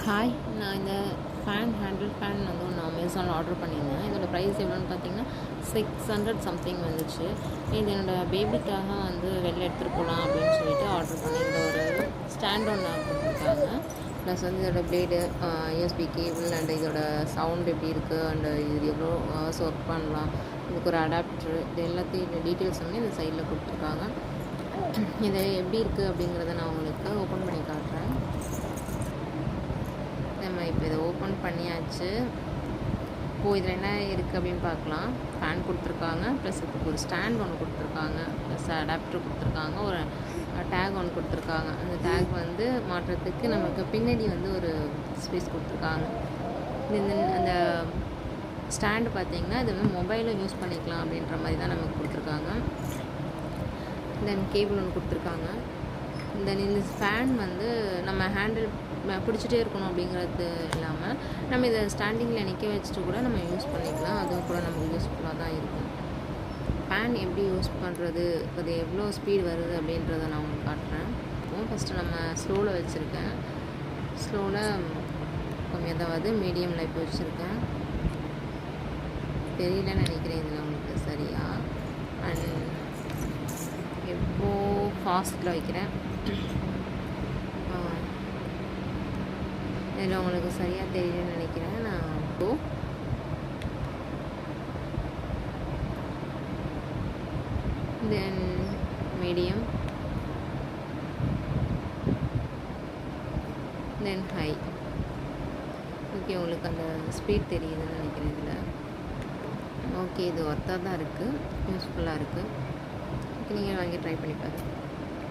Hi, நான் இந்த handle fan வந்து ஒன்று அமேசானில் ஆர்டர் பண்ணியிருந்தேன். இதோட ப்ரைஸ் எவ்வளோன்னு பார்த்தீங்கன்னா 600 சம்திங் வந்துச்சு. இது என்னோடய பேபிக்காக வந்து வெளில எடுத்துகிட்டு போகலாம் அப்படின்னு சொல்லிட்டு ஆர்டர் பண்ணி இந்த ஒரு ஸ்டாண்ட் ஒன்று கொடுத்துருக்காங்க. ப்ளஸ் வந்து இதோட ப்ளேடு, யூஎஸ்பி கேபிள் அண்ட் இதோட சவுண்ட் எப்படி இருக்குது அண்டு இது எவ்வளோ ஹவர்ஸ் ஒர்க் பண்ணலாம், இதுக்கு ஒரு அடாப்டரு, இது எல்லாத்தையும் டீட்டெயில்ஸ் வந்து இந்த சைடில் கொடுத்துருக்காங்க. இது எப்படி இருக்குது அப்படிங்கிறத நான் உங்களுக்கு ஓப்பன் பண்ணி காட்டுறேன். நம்ம இப்போ இதை ஓப்பன் பண்ணியாச்சு. இப்போது இதில் என்ன இருக்குது அப்படின்னு பார்க்கலாம். ஃபேன் கொடுத்துருக்காங்க, ப்ளஸ் இதுக்கு ஒரு ஸ்டாண்ட் ஒன்று கொடுத்துருக்காங்க, ப்ளஸ் அடாப்டர் கொடுத்துருக்காங்க, ஒரு டேக் ஒன்று கொடுத்துருக்காங்க. அந்த டேக் வந்து மாட்டுறதுக்கு நமக்கு பின்னாடி வந்து ஒரு ஸ்பேஸ் கொடுத்துருக்காங்க. இந்த அந்த ஸ்டாண்டு பார்த்திங்கன்னா இது வந்து மொபைலும் யூஸ் பண்ணிக்கலாம் அப்படின்ற மாதிரி தான் நமக்கு கொடுத்துருக்காங்க. தென் கேபிள் ஒன்று கொடுத்துருக்காங்க. தென் இந்த ஃபேன் வந்து நம்ம ஹேண்டில் பிடிச்சிட்டே இருக்கணும் அப்படிங்கிறது இல்லாமல் நம்ம இதை ஸ்டாண்டிங்கில் நிற்க வச்சுட்டு கூட நம்ம யூஸ் பண்ணிக்கலாம். அதுவும் கூட நமக்கு யூஸ்ஃபுல்லாக தான் இருக்கும். ஃபேன் எப்படி யூஸ் பண்ணுறது, அது எவ்வளோ ஸ்பீடு வருது அப்படின்றத நான் உங்களுக்கு காட்டுறேன். ஃபஸ்ட்டு நம்ம ஸ்லோவில் வச்சுருக்கேன். ஸ்லோவில் கம்மியாக தான் வருது, மீடியமில் இப்போ வச்சுருக்கேன். தெரியலன்னு நினைக்கிறேன் இதில் உங்களுக்கு சரியாக. அண்ட் எப்போ ஃபாஸ்ட்டில் வைக்கிறேன். இதில் உங்களுக்கு சரியாக தெரியலன்னு நினைக்கிறேன். நான் இப்போது தென் மீடியம் தென் ஹை. ஓகே, உங்களுக்கு அந்த ஸ்பீட் தெரியுதுன்னு நினைக்கிறேன் இதில். ஓகே, இது ஒர்த்தாக தான் இருக்குது, யூஸ்ஃபுல்லாக இருக்குது. நீங்கள் வாங்கி ட்ரை பண்ணி பாருங்கள்.